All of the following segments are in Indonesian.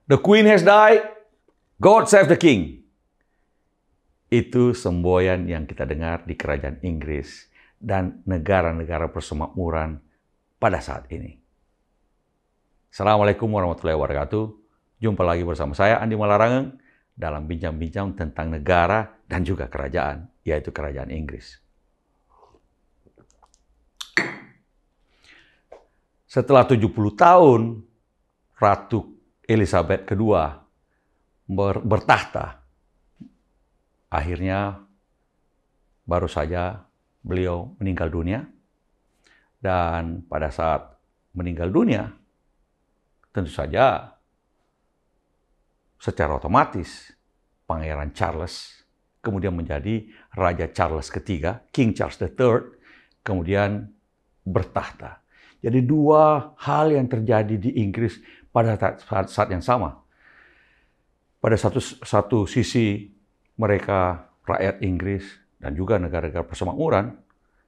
The Queen has died, God save the King. Itu semboyan yang kita dengar di kerajaan Inggris dan negara-negara persemakmuran pada saat ini. Assalamualaikum warahmatullahi wabarakatuh. Jumpa lagi bersama saya, Andi Malarangeng, dalam bincang-bincang tentang negara dan juga kerajaan, yaitu kerajaan Inggris. Setelah 70 tahun, Ratu Elizabeth II bertahta. Akhirnya, baru saja beliau meninggal dunia. Dan pada saat meninggal dunia, tentu saja secara otomatis Pangeran Charles kemudian menjadi Raja Charles III, King Charles III, kemudian bertahta. Jadi dua hal yang terjadi di Inggris pada saat yang sama. Pada satu sisi mereka rakyat Inggris dan juga negara-negara persemakmuran,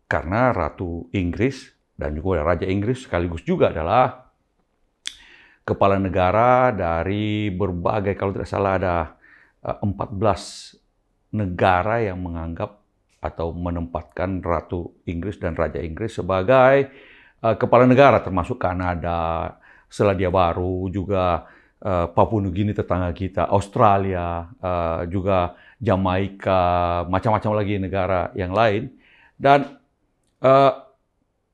karena Ratu Inggris dan juga Raja Inggris sekaligus juga adalah kepala negara dari berbagai, kalau tidak salah ada 14 negara yang menganggap atau menempatkan Ratu Inggris dan Raja Inggris sebagai kepala negara, termasuk Kanada, Selandia Baru, juga Papua Nugini tetangga kita, Australia, juga Jamaika, macam-macam lagi negara yang lain. Dan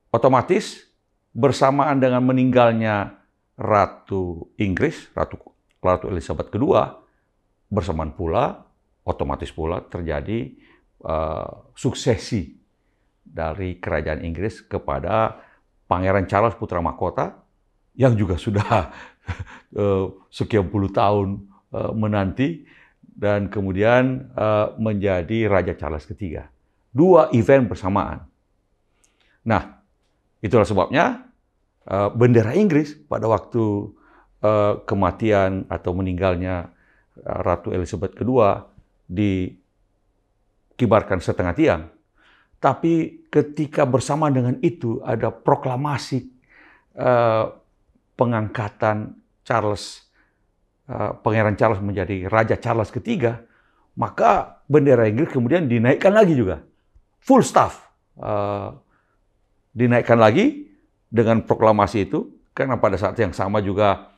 otomatis bersamaan dengan meninggalnya Ratu Inggris, Ratu Elizabeth II, bersamaan pula, otomatis pula terjadi suksesi dari kerajaan Inggris kepada Pangeran Charles Putra Mahkota, yang juga sudah sekian puluh tahun menanti, dan kemudian menjadi Raja Charles III. Dua event bersamaan. Nah, itulah sebabnya bendera Inggris pada waktu kematian atau meninggalnya Ratu Elizabeth II dikibarkan setengah tiang. Tapi ketika bersama dengan itu ada proklamasi pengangkatan Pangeran Charles menjadi Raja Charles III, maka bendera Inggris kemudian dinaikkan lagi juga, full staff, dinaikkan lagi dengan proklamasi itu, karena pada saat yang sama juga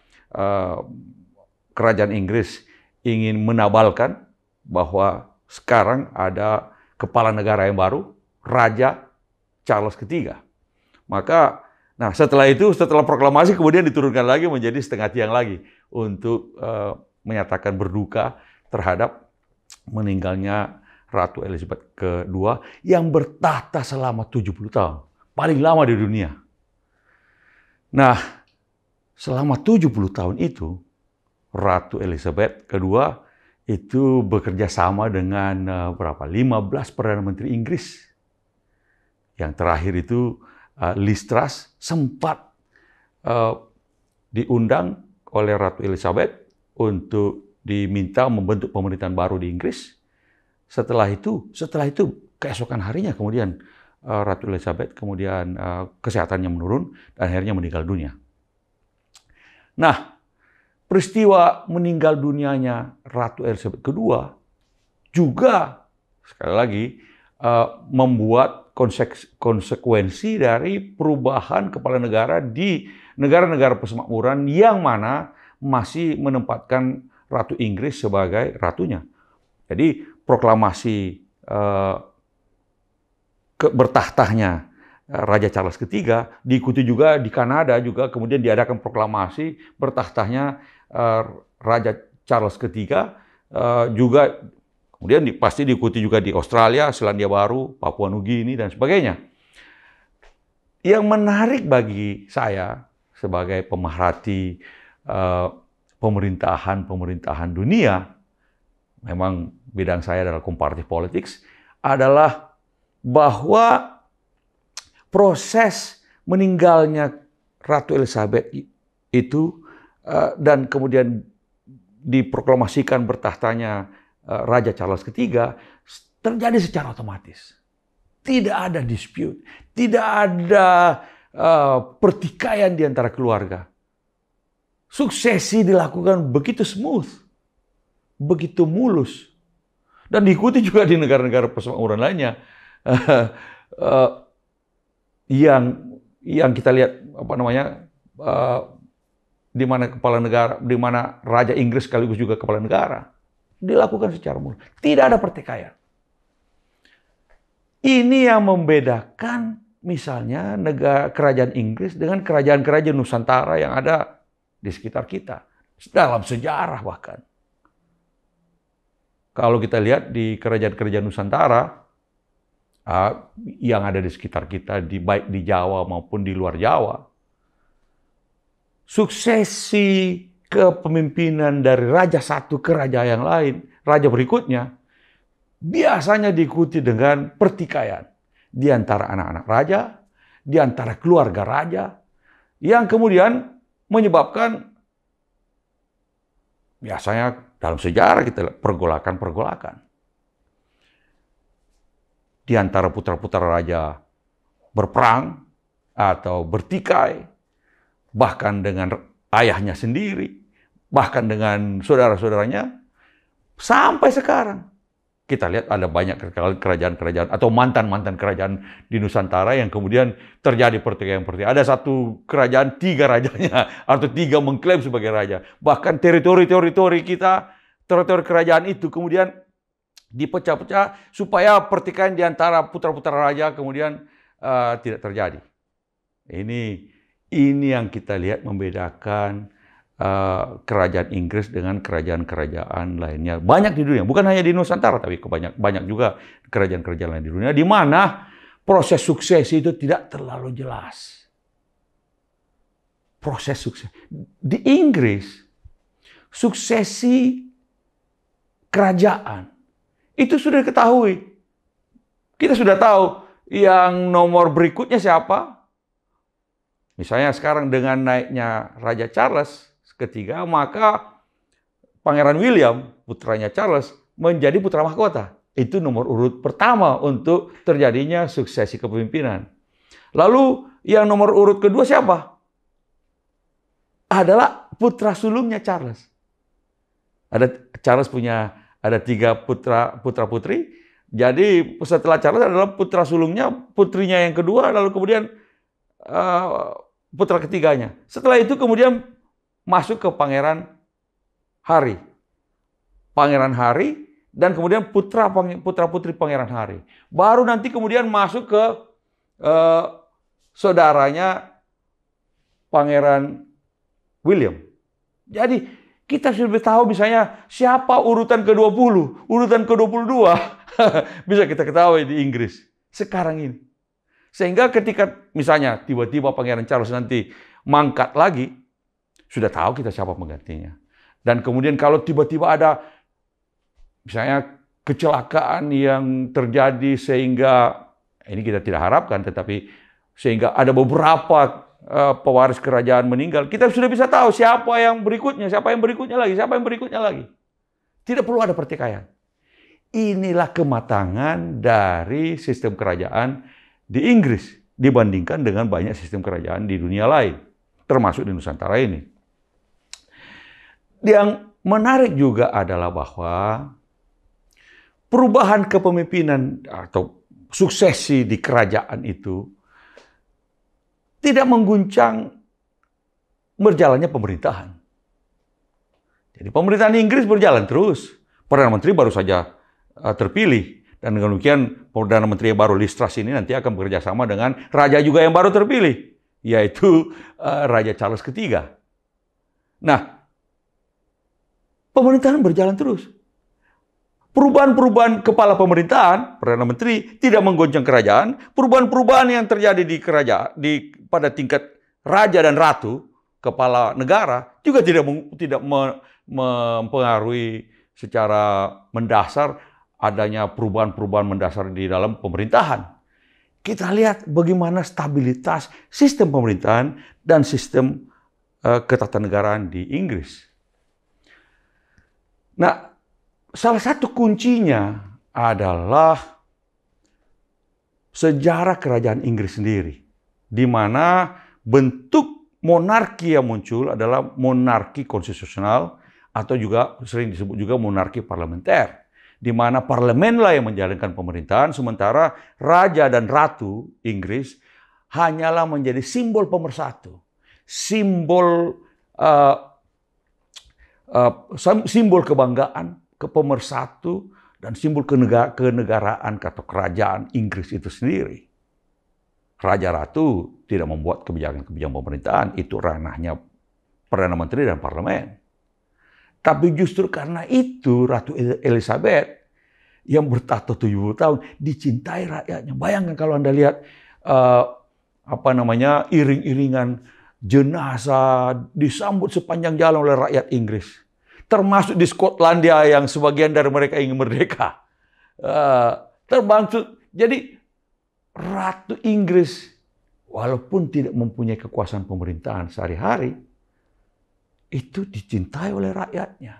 kerajaan Inggris ingin menabalkan bahwa sekarang ada kepala negara yang baru, Raja Charles III. Maka, nah setelah itu, setelah proklamasi kemudian diturunkan lagi menjadi setengah tiang lagi untuk menyatakan berduka terhadap meninggalnya Ratu Elizabeth II yang bertahta selama 70 tahun. Paling lama di dunia. Nah, selama 70 tahun itu, Ratu Elizabeth II itu bekerja sama dengan 15 Perdana Menteri Inggris. Yang terakhir itu Liz Truss sempat diundang oleh Ratu Elizabeth untuk diminta membentuk pemerintahan baru di Inggris. Setelah itu keesokan harinya kemudian Ratu Elizabeth kemudian kesehatannya menurun dan akhirnya meninggal dunia. Nah, peristiwa meninggal dunianya Ratu Elizabeth II juga sekali lagi membuat konsekuensi dari perubahan kepala negara di negara-negara persemakmuran yang mana masih menempatkan Ratu Inggris sebagai ratunya. Jadi proklamasi bertahtanya Raja Charles III diikuti juga di Kanada, juga kemudian diadakan proklamasi bertahtanya Raja Charles III, juga kemudian pasti diikuti juga di Australia, Selandia Baru, Papua Nugini, dan sebagainya. Yang menarik bagi saya sebagai pemerhati pemerintahan dunia, memang bidang saya adalah comparative politics, adalah bahwa proses meninggalnya Ratu Elizabeth itu dan kemudian diproklamasikan bertahtanya Raja Charles III terjadi secara otomatis. Tidak ada dispute, tidak ada pertikaian di antara keluarga. suksesi dilakukan begitu smooth, begitu mulus, dan diikuti juga di negara-negara persemakmuran lainnya. Eh, yang kita lihat di mana kepala negara, di mana Raja Inggris sekaligus juga kepala negara, dilakukan secara mulus. Tidak ada pertikaian. Ini yang membedakan misalnya kerajaan Inggris dengan kerajaan-kerajaan Nusantara yang ada di sekitar kita. Dalam sejarah bahkan. Kalau kita lihat di kerajaan-kerajaan Nusantara, yang ada di sekitar kita, baik di Jawa maupun di luar Jawa, suksesi kepemimpinan dari raja satu ke raja yang lain, raja berikutnya, biasanya diikuti dengan pertikaian di antara anak-anak raja, di antara keluarga raja, yang kemudian menyebabkan biasanya dalam sejarah kita lihat pergolakan-pergolakan. Di antara putra-putra raja berperang atau bertikai, bahkan dengan ayahnya sendiri, bahkan dengan saudara-saudaranya, sampai sekarang. Kita lihat ada banyak kerajaan-kerajaan atau mantan-mantan kerajaan di Nusantara yang kemudian terjadi pertikaian-pertikaian. Ada satu kerajaan 3 rajanya atau 3 mengklaim sebagai raja. Bahkan teritori-teritori kita, teritori kerajaan itu kemudian dipecah-pecah supaya pertikaian di antara putra-putra raja kemudian tidak terjadi. Ini yang kita lihat membedakan kerajaan Inggris dengan kerajaan-kerajaan lainnya. Banyak di dunia, bukan hanya di Nusantara, tapi banyak juga kerajaan-kerajaan lain di dunia, di mana proses suksesi itu tidak terlalu jelas. Proses sukses. Di Inggris, suksesi kerajaan itu sudah diketahui. Kita sudah tahu yang nomor berikutnya siapa. Misalnya sekarang dengan naiknya Raja Charles ketiga, maka Pangeran William, putranya Charles, menjadi putra mahkota. Itu nomor urut pertama untuk terjadinya suksesi kepemimpinan. Lalu yang nomor urut kedua siapa? Adalah putra sulungnya Charles. Charles ada 3 putra-putri. Jadi setelah Charles adalah putra sulungnya, putrinya yang kedua, lalu kemudian putra ketiganya. Setelah itu kemudian masuk ke Pangeran Harry. Pangeran Harry dan kemudian putra-putri Pangeran Harry. Baru nanti kemudian masuk ke saudaranya Pangeran William. Jadi kita sudah tahu misalnya siapa urutan ke-20, urutan ke-22. Bisa kita ketahui di Inggris sekarang ini. Sehingga ketika misalnya tiba-tiba Pangeran Charles nanti mangkat lagi, sudah tahu kita siapa penggantinya. Dan kemudian kalau tiba-tiba ada misalnya kecelakaan yang terjadi sehingga, ini kita tidak harapkan, tetapi sehingga ada beberapa pewaris kerajaan meninggal, kita sudah bisa tahu siapa yang berikutnya, siapa yang berikutnya lagi, siapa yang berikutnya lagi. Tidak perlu ada pertikaian. Inilah kematangan dari sistem kerajaan di Inggris dibandingkan dengan banyak sistem kerajaan di dunia lain, termasuk di Nusantara ini. Yang menarik juga adalah bahwa perubahan kepemimpinan atau suksesi di kerajaan itu tidak mengguncang berjalannya pemerintahan. Jadi pemerintahan Inggris berjalan terus. Perdana Menteri baru saja terpilih. Dan dengan demikian Perdana Menteri yang baru Liz Truss ini nanti akan bekerja sama dengan raja juga yang baru terpilih, yaitu Raja Charles III. Nah, pemerintahan berjalan terus. Perubahan-perubahan kepala pemerintahan, Perdana Menteri, tidak menggoncang kerajaan. Perubahan-perubahan yang terjadi di kerajaan, pada tingkat raja dan ratu, kepala negara, juga tidak mempengaruhi secara mendasar adanya perubahan-perubahan mendasar di dalam pemerintahan. Kita lihat bagaimana stabilitas sistem pemerintahan dan sistem ketatanegaraan di Inggris. Nah, salah satu kuncinya adalah sejarah kerajaan Inggris sendiri, di mana bentuk monarki yang muncul adalah monarki konstitusional atau juga sering disebut juga monarki parlementer, di mana parlemenlah yang menjalankan pemerintahan, sementara raja dan ratu Inggris hanyalah menjadi simbol pemersatu, simbol simbol kebanggaan, pemersatu, dan simbol kenegaraan atau kerajaan Inggris itu sendiri. Raja Ratu tidak membuat kebijakan-kebijakan pemerintahan, itu ranahnya Perdana Menteri dan Parlemen. Tapi justru karena itu Ratu Elizabeth yang bertahta 70 tahun dicintai rakyatnya. Bayangkan kalau Anda lihat iring-iringan jenazah disambut sepanjang jalan oleh rakyat Inggris. Termasuk di Skotlandia yang sebagian dari mereka ingin merdeka. Jadi Ratu Inggris, walaupun tidak mempunyai kekuasaan pemerintahan sehari-hari, itu dicintai oleh rakyatnya.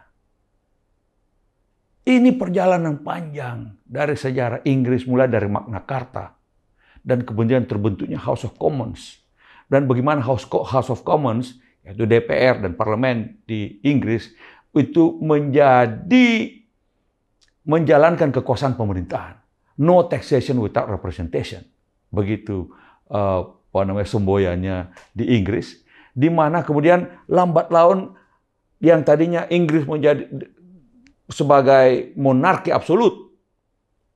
Ini perjalanan panjang dari sejarah Inggris, mulai dari Magna Carta, dan kemudian terbentuknya House of Commons. Dan bagaimana House of Commons, yaitu DPR dan Parlemen di Inggris, itu menjalankan kekuasaan pemerintahan. No taxation without representation. Begitu semboyannya di Inggris. Di mana kemudian lambat laun yang tadinya Inggris menjadi sebagai monarki absolut,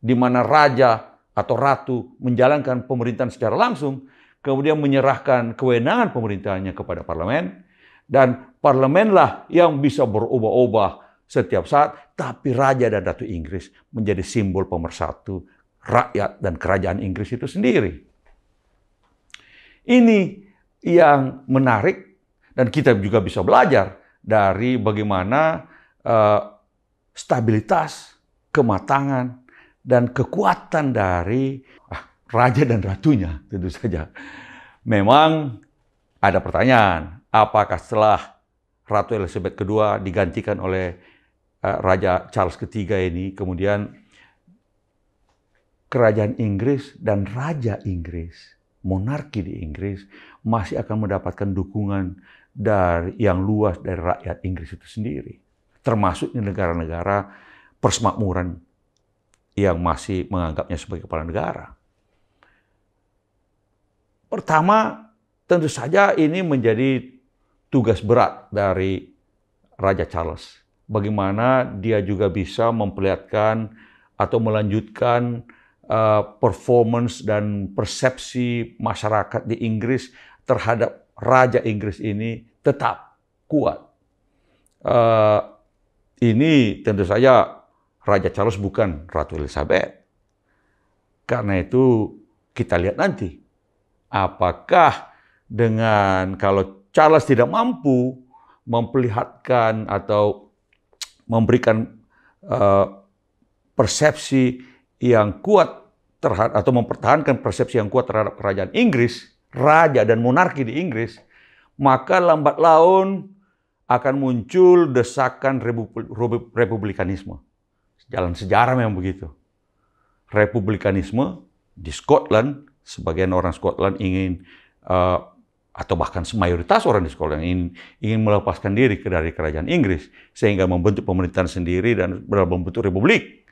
di mana raja atau ratu menjalankan pemerintahan secara langsung, kemudian menyerahkan kewenangan pemerintahannya kepada parlemen, dan parlemenlah yang bisa berubah-ubah setiap saat, tapi raja dan ratu Inggris menjadi simbol pemersatu rakyat dan kerajaan Inggris itu sendiri. Ini yang menarik, dan kita juga bisa belajar dari bagaimana stabilitas, kematangan, dan kekuatan dari raja dan ratunya, tentu saja. Memang ada pertanyaan, apakah setelah Ratu Elizabeth II digantikan oleh Raja Charles III ini, kemudian kerajaan Inggris dan Raja Inggris, monarki di Inggris, masih akan mendapatkan dukungan yang luas dari rakyat Inggris itu sendiri. Termasuk di negara-negara persemakmuran yang masih menganggapnya sebagai kepala negara. Pertama, tentu saja ini menjadi tugas berat dari Raja Charles. Bagaimana dia juga bisa memperlihatkan atau melanjutkan performance dan persepsi masyarakat di Inggris terhadap Raja Inggris ini tetap kuat. Ini tentu saja Raja Charles bukan Ratu Elizabeth. Karena itu kita lihat nanti. Apakah kalau Charles tidak mampu memperlihatkan atau memberikan persepsi yang kuat atau mempertahankan persepsi yang kuat terhadap kerajaan Inggris, raja dan monarki di Inggris, maka lambat laun akan muncul desakan republikanisme. Jalan sejarah memang begitu. Republikanisme di Scotland, sebagian orang Scotland ingin atau bahkan mayoritas orang di Scotland ingin melepaskan diri dari kerajaan Inggris sehingga membentuk pemerintahan sendiri dan membentuk republik.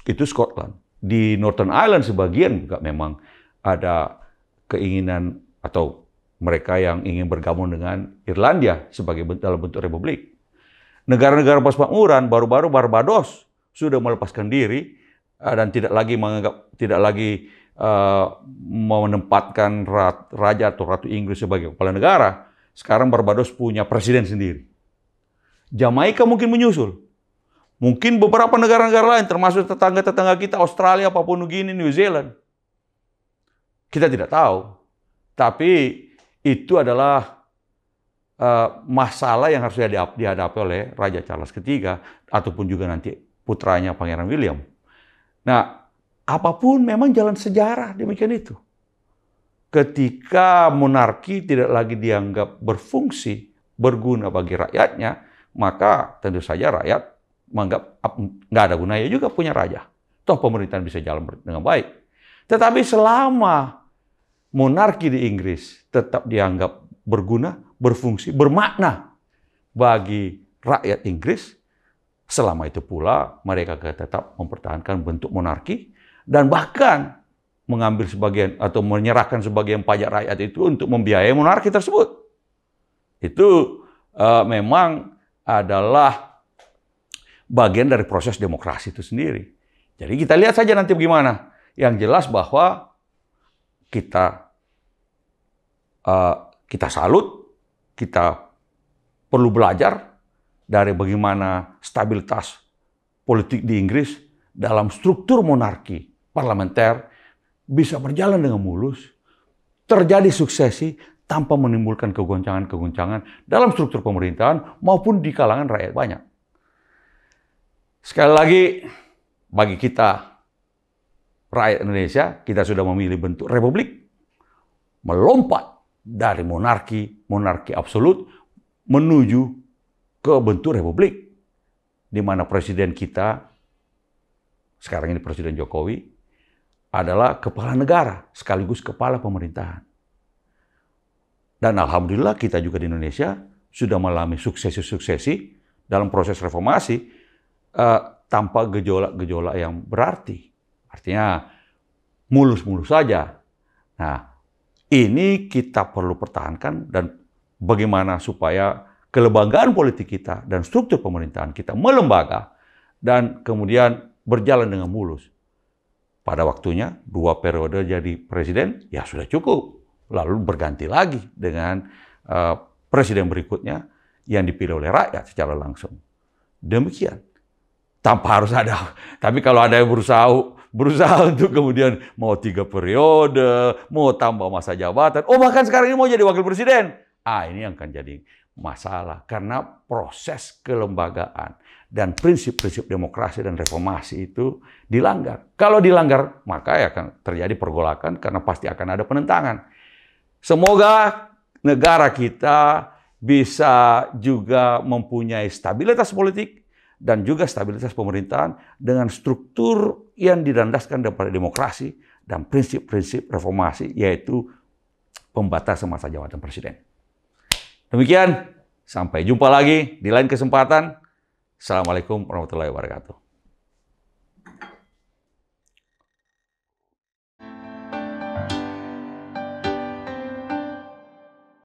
Itu Scotland. Di Northern Ireland sebagian juga memang ada keinginan atau mereka yang ingin bergabung dengan Irlandia dalam bentuk republik. Negara-negara persemakmuran baru-baru Barbados sudah melepaskan diri dan tidak lagi menempatkan raja atau ratu Inggris sebagai kepala negara. Sekarang Barbados punya presiden sendiri. Jamaika mungkin menyusul. Mungkin beberapa negara-negara lain, termasuk tetangga-tetangga kita, Australia, Papua Nugini, New Zealand. Kita tidak tahu. Tapi itu adalah masalah yang harus dihadapi oleh Raja Charles III, ataupun juga nanti putranya Pangeran William. Nah, apapun memang jalan sejarah demikian itu. Ketika monarki tidak lagi dianggap berfungsi, berguna bagi rakyatnya, maka tentu saja rakyat menganggap nggak ada gunanya juga punya raja. Toh pemerintahan bisa jalan dengan baik. Tetapi selama monarki di Inggris tetap dianggap berguna, berfungsi, bermakna bagi rakyat Inggris. Selama itu pula mereka tetap mempertahankan bentuk monarki dan bahkan mengambil sebagian atau menyerahkan sebagian pajak rakyat itu untuk membiayai monarki tersebut. Itu memang adalah bagian dari proses demokrasi itu sendiri. Jadi kita lihat saja nanti bagaimana. Yang jelas bahwa kita salut, kita perlu belajar dari bagaimana stabilitas politik di Inggris dalam struktur monarki parlementer bisa berjalan dengan mulus, terjadi suksesi tanpa menimbulkan kegoncangan-kegoncangan dalam struktur pemerintahan maupun di kalangan rakyat banyak. Sekali lagi, bagi kita rakyat Indonesia, kita sudah memilih bentuk republik, melompat dari monarki absolut menuju ke bentuk republik, di mana presiden kita, sekarang ini Presiden Jokowi, adalah kepala negara sekaligus kepala pemerintahan. Dan alhamdulillah kita juga di Indonesia sudah mengalami suksesi-suksesi dalam proses reformasi tanpa gejolak-gejolak yang berarti. Artinya mulus-mulus saja. Nah, ini kita perlu pertahankan dan bagaimana supaya kelembagaan politik kita dan struktur pemerintahan kita melembaga dan kemudian berjalan dengan mulus. Pada waktunya 2 periode jadi presiden, ya sudah cukup. Lalu berganti lagi dengan presiden berikutnya yang dipilih oleh rakyat secara langsung. Demikian. Tanpa harus ada. Tapi kalau ada yang berusaha untuk kemudian mau 3 periode, mau tambah masa jabatan, bahkan sekarang ini mau jadi wakil presiden. Ini yang akan jadi masalah. Karena proses kelembagaan dan prinsip-prinsip demokrasi dan reformasi itu dilanggar. Kalau dilanggar, maka akan terjadi pergolakan karena pasti akan ada penentangan. Semoga negara kita bisa juga mempunyai stabilitas politik dan juga stabilitas pemerintahan dengan struktur yang didandaskan daripada demokrasi dan prinsip-prinsip reformasi, yaitu pembatasan masa jabatan presiden. Demikian, sampai jumpa lagi di lain kesempatan. Assalamualaikum warahmatullahi wabarakatuh.